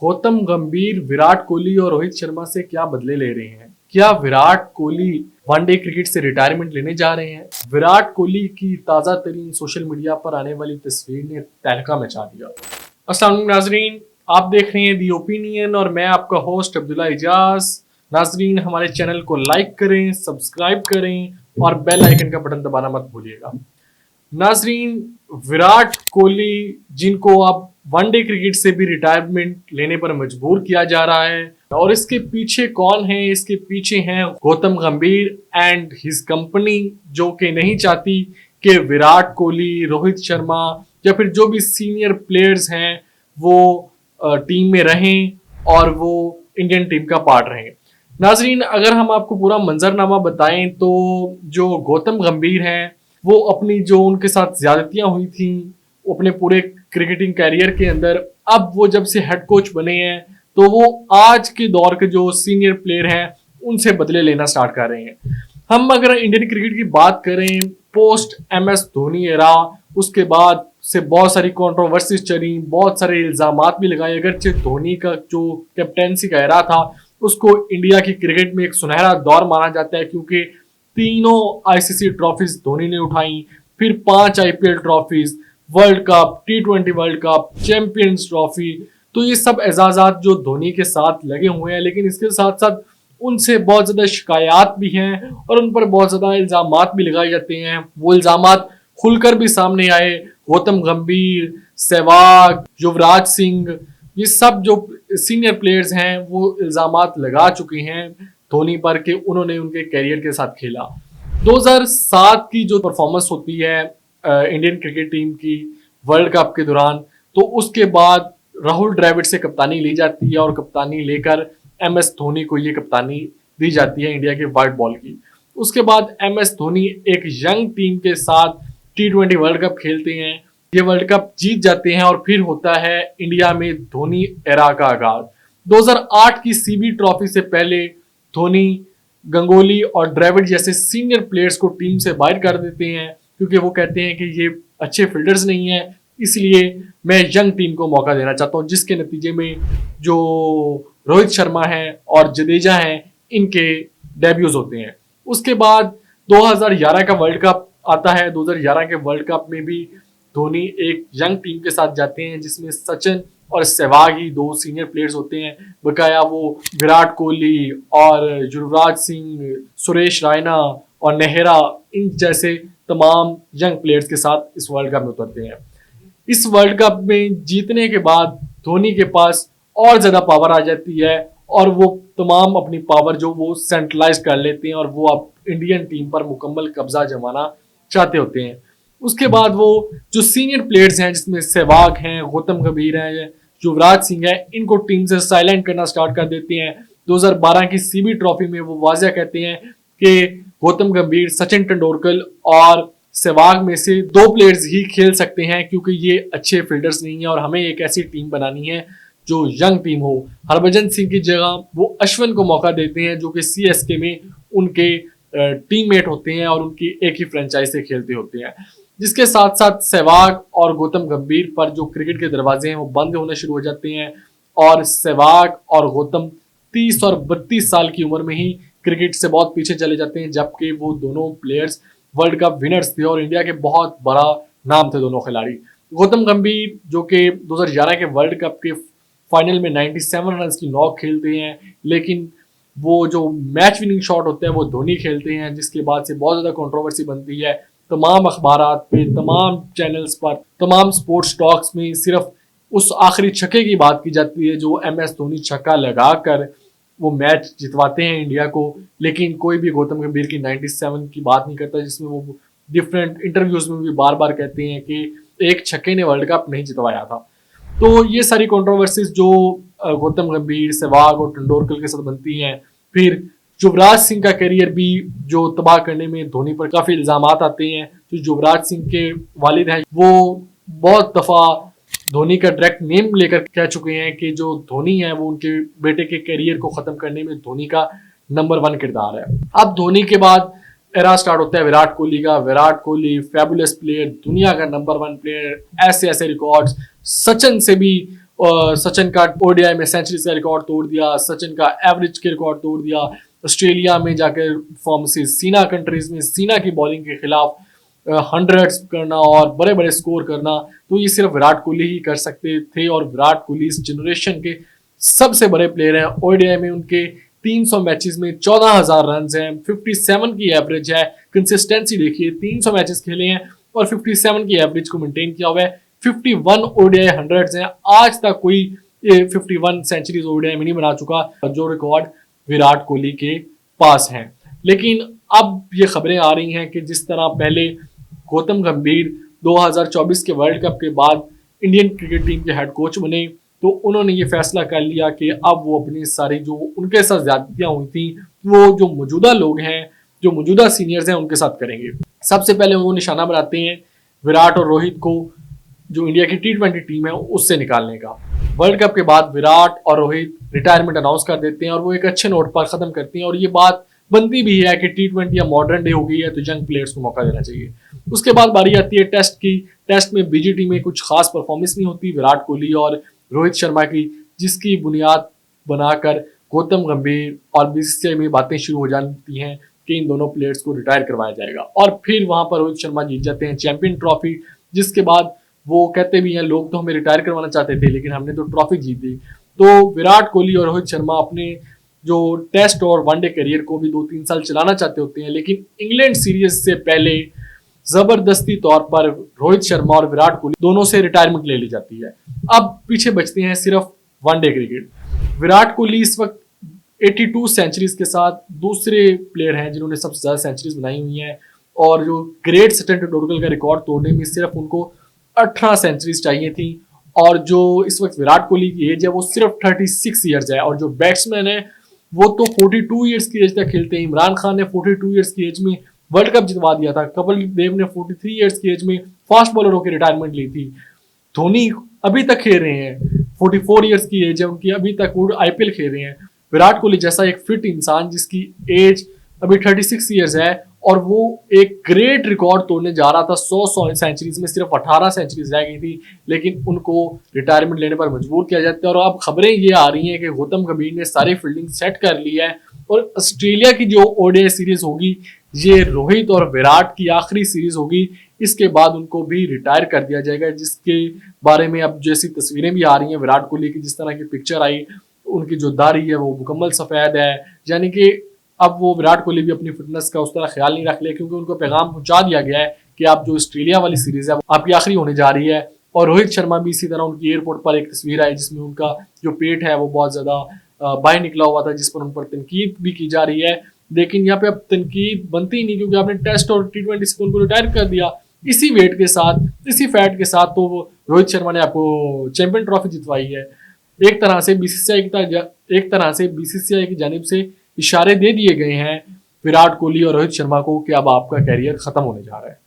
गौतम गंभीर विराट कोहली और रोहित शर्मा से क्या बदले ले रहे हैं? क्या विराट कोहली वनडे क्रिकेट से रिटायरमेंट लेने जा रहे हैं? विराट कोहली की ताजा तरीन सोशल मीडिया पर आने वाली तस्वीर ने तहलका मचा दिया। अस्सलाम वालेकुम नाजरीन, आप देख रहे हैं दी ओपिनियन और मैं आपका होस्ट अब्दुल्ला इजाज। नाजरीन, हमारे चैनल को लाइक करें, सब्सक्राइब करें और बेल आइकन का बटन दबाना मत भूलिएगा। नाजरीन, विराट कोहली जिनको अब वनडे क्रिकेट से भी रिटायरमेंट लेने पर मजबूर किया जा रहा है और इसके पीछे कौन है? इसके पीछे हैं गौतम गंभीर एंड हिज कंपनी, जो कि नहीं चाहती कि विराट कोहली, रोहित शर्मा या फिर जो भी सीनियर प्लेयर्स हैं वो टीम में रहें और वो इंडियन टीम का पार्ट रहें। नाजरीन, अगर हम आपको पूरा मंजरनामा बताएं तो जो गौतम गंभीर हैं वो अपनी जो उनके साथ ज्यादतियां हुई थी अपने पूरे क्रिकेटिंग कैरियर के अंदर, अब वो जब से हेड कोच बने हैं तो वो आज के दौर के जो सीनियर प्लेयर हैं उनसे बदले लेना स्टार्ट कर रहे हैं। हम अगर इंडियन क्रिकेट की बात करें पोस्ट MS धोनी एरा, उसके बाद से बहुत सारी कंट्रोवर्सीज चली, बहुत सारे इल्जामात भी लगाए। अगरचे धोनी का जो कैप्टेंसी का एरा था उसको इंडिया की क्रिकेट में एक सुनहरा दौर माना जाता है, क्योंकि तीनों ICC ट्रॉफीज धोनी ने उठाई, फिर 5 IPL trophies, world cup, T20 world cup, champions trophy. तो ये सब एजाजात जो धोनी के साथ लगे हुए हैं, लेकिन इसके साथ साथ उनसे बहुत ज्यादा शिकायत भी हैं और उन पर बहुत ज्यादा इल्जामात भी लगाए जाते हैं। वो इल्जामात खुलकर भी सामने आए। गौतम गंभीर, सहवाग, युवराज सिंह, ये सब जो सीनियर प्लेयर्स हैं वो इल्जामात लगा चुके हैं धोनी पर कि उन्होंने उनके कैरियर के साथ खेला। 2007 की जो परफॉर्मेंस होती है इंडियन क्रिकेट टीम की वर्ल्ड कप के दौरान, तो उसके बाद राहुल द्रविड़ से कप्तानी ली जाती है और कप्तानी लेकर MS धोनी को ये कप्तानी दी जाती है इंडिया के व्हाइट बॉल की। उसके बाद MS धोनी एक यंग टीम के साथ T20 वर्ल्ड कप खेलते हैं, ये वर्ल्ड कप जीत जाते हैं और फिर होता है इंडिया में धोनी एरा का आगाज। 2008 की CB ट्रॉफी से पहले धोनी, गंगोली और द्रविड़ जैसे सीनियर प्लेयर्स को टीम से बाहर कर देते हैं, क्योंकि वो कहते हैं कि ये अच्छे फील्डर्स नहीं है, इसलिए मैं यंग टीम को मौका देना चाहता हूं, जिसके नतीजे में जो रोहित शर्मा है और जडेजा हैं इनके डेब्यूज होते हैं। उसके बाद 2011 का वर्ल्ड कप आता है। 2011 के वर्ल्ड कप में भी धोनी एक यंग टीम के साथ जाते हैं जिसमें सचिन और सहवाग ही 2 सीनियर प्लेयर्स होते हैं। बकाया वो विराट कोहली और युवराज सिंह, सुरेश रैना और नेहरा, इन जैसे तमाम यंग प्लेयर्स के साथ इस वर्ल्ड कप में उतरते हैं। इस वर्ल्ड कप में जीतने के बाद धोनी के पास और ज्यादा पावर आ जाती है और वो तमाम अपनी पावर जो वो सेंट्रलाइज कर लेते हैं और वो अब इंडियन टीम पर मुकम्मल कब्जा जमाना चाहते होते हैं। उसके बाद वो जो सीनियर प्लेयर्स हैं जिसमें सहवाग हैं, गौतम गंभीर हैं, युवराज सिंह है, इनको टीम से साइलेंट करना स्टार्ट कर देते हैं। 2012 की CB ट्रॉफी में वो वाजिया कहते हैं कि गौतम गंभीर, सचिन तेंदुलकर और सहवाग में से 2 प्लेयर्स ही खेल सकते हैं, क्योंकि ये अच्छे फील्डर्स नहीं है और हमें एक ऐसी टीम बनानी है जो यंग टीम हो। हरभजन सिंह की जगह वो अश्विन को मौका देते हैं, जो कि CSK में उनके टीममेट होते हैं और उनकी एक ही फ्रेंचाइज से खेलते होते हैं। जिसके साथ साथ सहवाग और गौतम गंभीर पर जो क्रिकेट के दरवाजे हैं वो बंद होने शुरू हो जाते हैं और सहवाग और गौतम 30 और 32 साल की उम्र में ही क्रिकेट से बहुत पीछे चले जाते हैं, जबकि वो दोनों प्लेयर्स वर्ल्ड कप विनर्स थे और इंडिया के बहुत बड़ा नाम थे दोनों खिलाड़ी। गौतम गंभीर जो कि 2011 के वर्ल्ड कप के फाइनल में 97 रन की नॉक खेलते हैं, लेकिन वो जो मैच विनिंग शॉट होते हैं वो धोनी खेलते हैं, जिसके बाद से बहुत ज्यादा कंट्रोवर्सी बनती है। तमाम अखबारात पे, तमाम चैनल्स पर, तमाम स्पोर्ट्स टॉक्स में सिर्फ उस आखिरी छक्के की बात की जाती है जो MS धोनी छक्का लगाकर वो मैच जितवाते हैं इंडिया को, लेकिन कोई भी गौतम गंभीर की 97 की बात नहीं करता, जिसमें वो डिफरेंट इंटरव्यूज में भी बार बार कहते हैं कि एक छक्के ने वर्ल्ड कप नहीं जितवाया था। तो ये सारी कंट्रोवर्सीज जो गौतम गंभीर, सहवाग और तेंदुलकर के साथ बनती हैं। फिर युवराज सिंह का करियर भी जो तबाह करने में धोनी पर काफी इल्जामात आते हैं। जो युवराज सिंह के वालिद हैं वो बहुत दफा धोनी का डायरेक्ट नेम लेकर कह चुके हैं कि जो धोनी है वो उनके बेटे के करियर को खत्म करने में धोनी का नंबर 1 किरदार है। अब धोनी के बाद एरा स्टार्ट होता है विराट कोहली का। विराट कोहली फैबुलस प्लेयर, दुनिया का नंबर 1 प्लेयर, ऐसे ऐसे रिकॉर्ड्स, सचिन से भी सचिन का ओडीआई में सेंचुरीज का रिकॉर्ड तोड़ दिया, सचिन का एवरेज के रिकॉर्ड तोड़ दिया, ऑस्ट्रेलिया में जाकर परफॉर्मेंसेस, सीना कंट्रीज में सीना की बॉलिंग के खिलाफ हंड्रेड्स करना और बड़े बड़े स्कोर करना, तो ये सिर्फ विराट कोहली ही कर सकते थे। और विराट कोहली इस जनरेशन के सबसे बड़े प्लेयर हैं। ओडीआई में उनके 300 मैचेस में 14,000 रन हैं, 57 की एवरेज है। कंसिस्टेंसी देखिए, 300 मैचेस खेले हैं और 57 की एवरेज को मेंटेन किया हुआ है। 51 ओडीआई हंड्रेड्स हैं, आज तक कोई 51 सेंचुरीज ओडीआई में नहीं बना चुका, जो रिकॉर्ड विराट कोहली के पास है। लेकिन अब ये खबरें आ रही हैं कि जिस तरह पहले गौतम गंभीर 2024 के वर्ल्ड कप के बाद इंडियन क्रिकेट टीम के हेड कोच बने, तो उन्होंने ये फैसला कर लिया कि अब वो अपनी सारी जो उनके साथ ज्यादतियां हुई थी वो जो मौजूदा लोग हैं, जो मौजूदा सीनियर्स हैं, उनके साथ करेंगे। सबसे पहले वो निशाना बनाते हैं विराट और रोहित को, जो इंडिया की T20 टीम है उससे निकालने का। वर्ल्ड कप के बाद विराट और रोहित रिटायरमेंट अनाउंस कर देते हैं और वो एक अच्छे नोट पर खत्म करते हैं। और ये बात बनती भी है कि T20 या मॉडर्न डे हो गई है तो यंग प्लेयर्स को मौका देना चाहिए। उसके बाद बारी आती है टेस्ट की। टेस्ट में बीजीटी में कुछ खास परफॉर्मेंस नहीं होती विराट कोहली और रोहित शर्मा की, जिसकी बुनियाद बनाकर गौतम गंभीर और बीसीसीआई में बातें शुरू हो जाती हैं कि इन दोनों प्लेयर्स को रिटायर करवाया जाएगा। और फिर वहां पर रोहित शर्मा जीत जाते हैं चैंपियन ट्रॉफी, जिसके बाद वो कहते भी हैं लोग तो हमें रिटायर करवाना चाहते थे लेकिन हमने तो ट्रॉफी जीती। तो विराट कोहली और रोहित शर्मा अपने जो टेस्ट और वनडे करियर को भी 2-3 साल चलाना चाहते होते हैं, लेकिन इंग्लैंड सीरीज से पहले जबरदस्ती तौर पर रोहित शर्मा और विराट कोहली दोनों से रिटायरमेंट ले ली जाती है। अब पीछे बचते हैं सिर्फ वनडे क्रिकेट। विराट कोहली इस वक्त 82 सेंचुरीज के साथ दूसरे प्लेयर हैं जिन्होंने सबसे ज्यादा सेंचुरीज बनाई हुई हैं, और जो ग्रेट सचिन तेंदुलकर का रिकॉर्ड तोड़ने में सिर्फ उनको 18 सेंचुरीज चाहिए थी। और जो इस वक्त विराट कोहली की एज है वो सिर्फ 36 ईयर्स है, और जो बैट्समैन है वो तो 42 ईयर्स की एज तक खेलते हैं। इमरान खान ने 42 ईयर्स की एज में वर्ल्ड कप जितवा दिया था। कपिल देव ने 43 ईयर्स की एज में फास्ट बॉलर होकर रिटायरमेंट ली थी। धोनी अभी तक खेल रहे हैं, 44 ईयर्स की एज है उनकी, अभी तक वो आईपीएल खेल रहे हैं। विराट कोहली जैसा एक फिट इंसान जिसकी एज अभी 36 ईयर्स है और वो एक ग्रेट रिकॉर्ड तोड़ने जा रहा था, 100 सेंचुरीज में सिर्फ 18 सेंचुरीज रह गई थी, लेकिन उनको रिटायरमेंट लेने पर मजबूर किया जाता है। और अब खबरें ये आ रही हैं कि गौतम गंभीर ने सारी फील्डिंग सेट कर ली है और ऑस्ट्रेलिया की जो ओडीआई सीरीज होगी ये रोहित और विराट की आखिरी सीरीज होगी। इसके बाद उनको भी रिटायर कर दिया जाएगा, जिसके बारे में अब जैसी तस्वीरें भी आ रही हैं विराट कोहली की, जिस तरह की पिक्चर आई, उनकी जो दाढ़ी है वो मुकम्मल सफेद है, यानी कि अब वो विराट कोहली भी अपनी फिटनेस का उस तरह ख्याल नहीं रख ले, क्योंकि उनको पैगाम पहुंचा दिया गया है कि आप जो ऑस्ट्रेलिया वाली सीरीज है आपकी आखिरी होने जा रही है। और रोहित शर्मा भी इसी तरह, उनकी एयरपोर्ट पर एक तस्वीर आई जिसमें उनका जो पेट है वो बहुत ज्यादा बाहर निकला हुआ था, जिस पर उन पर तनकीद भी की जा रही है। लेकिन यहाँ पे अब तनकीद बनती ही नहीं, क्योंकि आपने टेस्ट और T20 से उनको रिटायर कर दिया इसी वेट के साथ, इसी फैट के साथ। तो वो रोहित शर्मा ने आपको चैंपियन ट्रॉफी जितवाई है। एक तरह से बीसीसीआई की जानिब से इशारे दे दिए गए हैं विराट कोहली और रोहित शर्मा को कि अब आपका कैरियर खत्म होने जा रहा है।